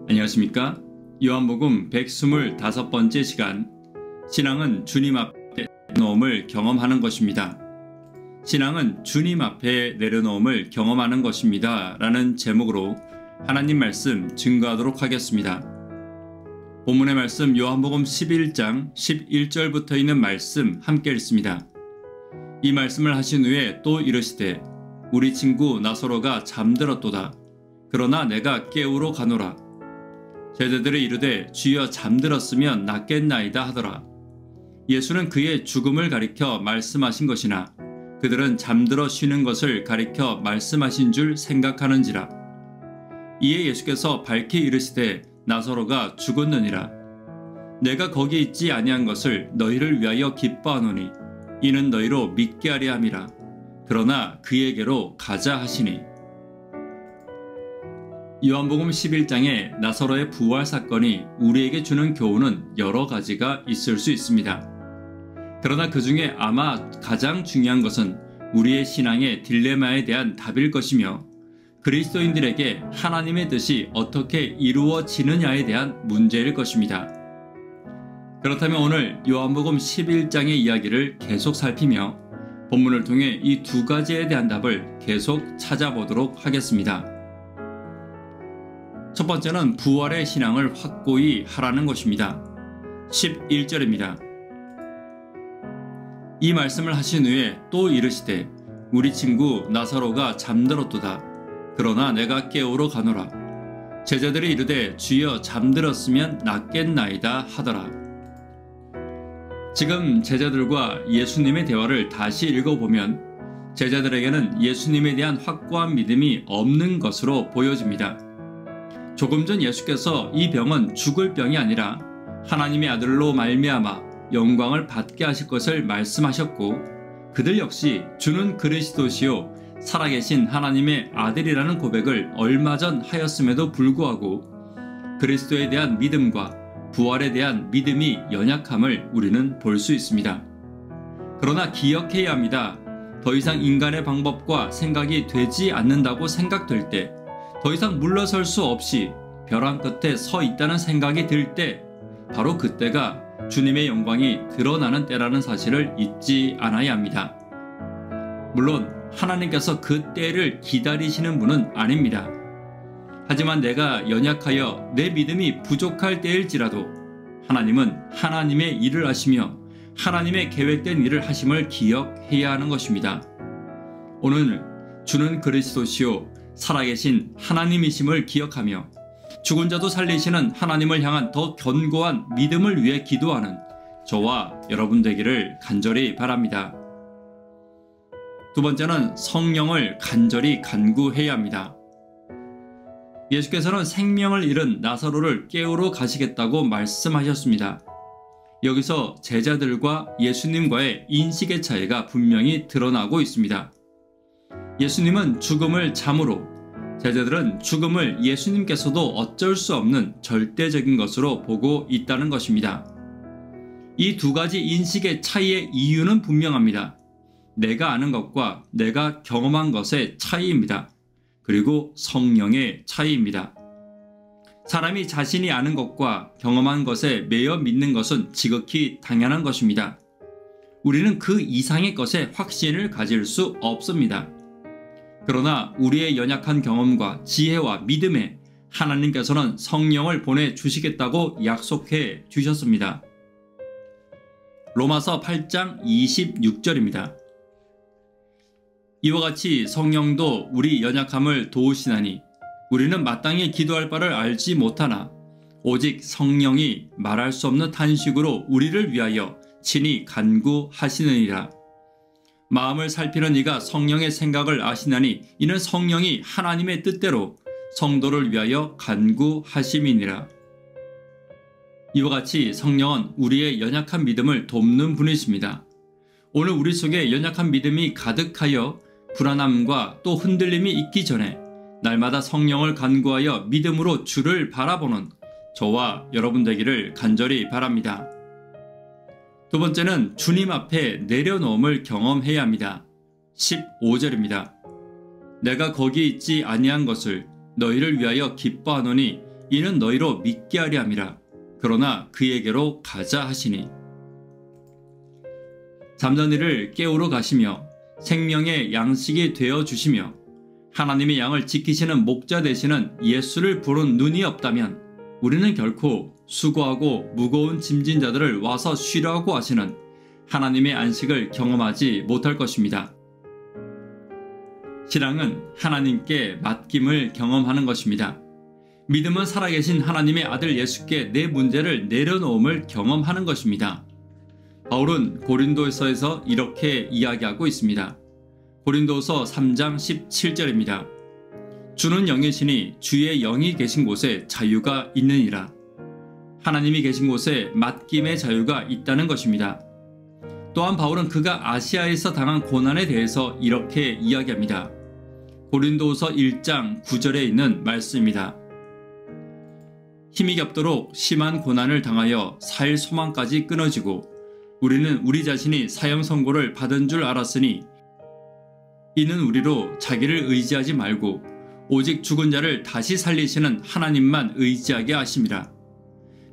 안녕하십니까? 요한복음 125번째 시간, 신앙은 주님 앞에 내려놓음을 경험하는 것입니다. 신앙은 주님 앞에 내려놓음을 경험하는 것입니다. 라는 제목으로 하나님 말씀 증거하도록 하겠습니다. 본문의 말씀 요한복음 11장 11절부터 있는 말씀 함께 읽습니다. 이 말씀을 하신 후에 또 이르시되 우리 친구 나사로가 잠들었도다. 그러나 내가 깨우러 가노라. 제자들이 이르되 주여 잠들었으면 낫겠나이다 하더라. 예수는 그의 죽음을 가리켜 말씀하신 것이나 그들은 잠들어 쉬는 것을 가리켜 말씀하신 줄 생각하는지라. 이에 예수께서 밝히 이르시되 나사로가 죽었느니라. 내가 거기 있지 아니한 것을 너희를 위하여 기뻐하노니 이는 너희로 믿게 하려 함이라. 그러나 그에게로 가자 하시니. 요한복음 11장의 나사로의 부활 사건이 우리에게 주는 교훈은 여러 가지가 있을 수 있습니다. 그러나 그 중에 아마 가장 중요한 것은 우리의 신앙의 딜레마에 대한 답일 것이며 그리스도인들에게 하나님의 뜻이 어떻게 이루어지느냐에 대한 문제일 것입니다. 그렇다면 오늘 요한복음 11장의 이야기를 계속 살피며 본문을 통해 이 두 가지에 대한 답을 계속 찾아보도록 하겠습니다. 첫 번째는 부활의 신앙을 확고히 하라는 것입니다. 11절입니다. 이 말씀을 하신 후에 또 이르시되 우리 친구 나사로가 잠들었도다. 그러나 내가 깨우러 가노라. 제자들이 이르되 주여 잠들었으면 낫겠나이다 하더라. 지금 제자들과 예수님의 대화를 다시 읽어보면 제자들에게는 예수님에 대한 확고한 믿음이 없는 것으로 보여집니다. 조금 전 예수께서 이 병은 죽을 병이 아니라 하나님의 아들로 말미암아 영광을 받게 하실 것을 말씀하셨고 그들 역시 주는 그리스도시요 살아계신 하나님의 아들이라는 고백을 얼마 전 하였음에도 불구하고 그리스도에 대한 믿음과 부활에 대한 믿음이 연약함을 우리는 볼 수 있습니다. 그러나 기억해야 합니다. 더 이상 인간의 방법과 생각이 되지 않는다고 생각될 때 더 이상 물러설 수 없이 벼랑 끝에 서 있다는 생각이 들 때 바로 그때가 주님의 영광이 드러나는 때라는 사실을 잊지 않아야 합니다. 물론 하나님께서 그 때를 기다리시는 분은 아닙니다. 하지만 내가 연약하여 내 믿음이 부족할 때일지라도 하나님은 하나님의 일을 하시며 하나님의 계획된 일을 하심을 기억해야 하는 것입니다. 오늘 주는 그리스도시요 살아계신 하나님이심을 기억하며 죽은 자도 살리시는 하나님을 향한 더 견고한 믿음을 위해 기도하는 저와 여러분 되기를 간절히 바랍니다. 두 번째는 성령을 간절히 간구해야 합니다. 예수께서는 생명을 잃은 나사로를 깨우러 가시겠다고 말씀하셨습니다. 여기서 제자들과 예수님과의 인식의 차이가 분명히 드러나고 있습니다. 예수님은 죽음을 잠으로, 제자들은 죽음을 예수님께서도 어쩔 수 없는 절대적인 것으로 보고 있다는 것입니다. 이 두 가지 인식의 차이의 이유는 분명합니다. 내가 아는 것과 내가 경험한 것의 차이입니다. 그리고 성령의 차이입니다. 사람이 자신이 아는 것과 경험한 것에 매여 믿는 것은 지극히 당연한 것입니다. 우리는 그 이상의 것에 확신을 가질 수 없습니다. 그러나 우리의 연약한 경험과 지혜와 믿음에 하나님께서는 성령을 보내주시겠다고 약속해 주셨습니다. 로마서 8장 26절입니다. 이와 같이 성령도 우리 연약함을 도우시나니 우리는 마땅히 기도할 바를 알지 못하나 오직 성령이 말할 수 없는 탄식으로 우리를 위하여 친히 간구하시느니라. 마음을 살피는 이가 성령의 생각을 아시나니 이는 성령이 하나님의 뜻대로 성도를 위하여 간구하심이니라. 이와 같이 성령은 우리의 연약한 믿음을 돕는 분이십니다. 오늘 우리 속에 연약한 믿음이 가득하여 불안함과 또 흔들림이 있기 전에 날마다 성령을 간구하여 믿음으로 주를 바라보는 저와 여러분 되기를 간절히 바랍니다. 두 번째는 주님 앞에 내려놓음을 경험해야 합니다. 15절입니다. 내가 거기 있지 아니한 것을 너희를 위하여 기뻐하노니 이는 너희로 믿게 하려 함이라. 그러나 그에게로 가자 하시니 잠든 이를 깨우러 가시며 생명의 양식이 되어 주시며 하나님의 양을 지키시는 목자 되시는 예수를 부른 눈이 없다면 우리는 결코 수고하고 무거운 짐진 자들을 와서 쉬라고 하시는 하나님의 안식을 경험하지 못할 것입니다. 신앙은 하나님께 맡김을 경험하는 것입니다. 믿음은 살아계신 하나님의 아들 예수께 내 문제를 내려놓음을 경험하는 것입니다. 바울은 고린도서에서 이렇게 이야기하고 있습니다. 고린도서 3장 17절입니다. 주는 영이시니 주의 영이 계신 곳에 자유가 있느니라. 하나님이 계신 곳에 맡김의 자유가 있다는 것입니다. 또한 바울은 그가 아시아에서 당한 고난에 대해서 이렇게 이야기합니다. 고린도서 1장 9절에 있는 말씀입니다. 힘이 겹도록 심한 고난을 당하여 살 소망까지 끊어지고 우리는 우리 자신이 사형 선고를 받은 줄 알았으니 이는 우리로 자기를 의지하지 말고 오직 죽은 자를 다시 살리시는 하나님만 의지하게 하심이라.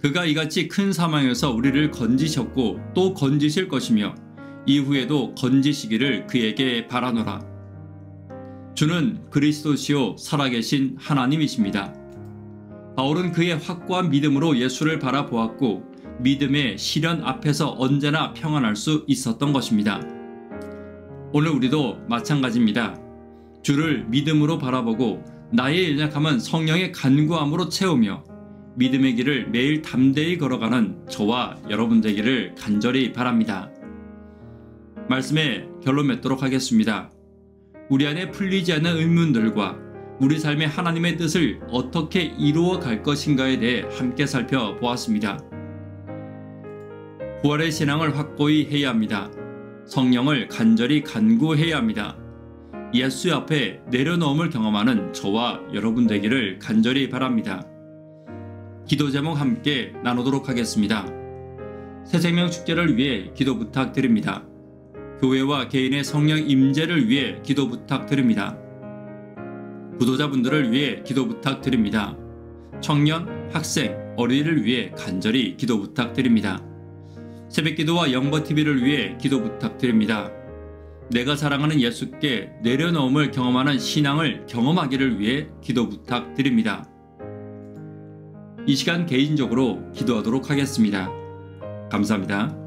그가 이같이 큰 사망에서 우리를 건지셨고 또 건지실 것이며 이후에도 건지시기를 그에게 바라노라. 주는 그리스도시요 살아계신 하나님이십니다. 바울은 그의 확고한 믿음으로 예수를 바라보았고 믿음의 시련 앞에서 언제나 평안할 수 있었던 것입니다. 오늘 우리도 마찬가지입니다. 주를 믿음으로 바라보고 나의 연약함은 성령의 간구함으로 채우며 믿음의 길을 매일 담대히 걸어가는 저와 여러분 되기를 간절히 바랍니다. 말씀에 결론 맺도록 하겠습니다. 우리 안에 풀리지 않는 의문들과 우리 삶의 하나님의 뜻을 어떻게 이루어 갈 것인가에 대해 함께 살펴보았습니다. 부활의 신앙을 확고히 해야 합니다. 성령을 간절히 간구해야 합니다. 예수 앞에 내려놓음을 경험하는 저와 여러분 되기를 간절히 바랍니다. 기도 제목 함께 나누도록 하겠습니다. 새생명 축제를 위해 기도 부탁드립니다. 교회와 개인의 성령 임재를 위해 기도 부탁드립니다. 구도자분들을 위해 기도 부탁드립니다. 청년, 학생, 어린이를 위해 간절히 기도 부탁드립니다. 새벽기도와 영버TV를 위해 기도 부탁드립니다. 내가 사랑하는 예수께 내려놓음을 경험하는 신앙을 경험하기를 위해 기도 부탁드립니다. 이 시간 개인적으로 기도하도록 하겠습니다. 감사합니다.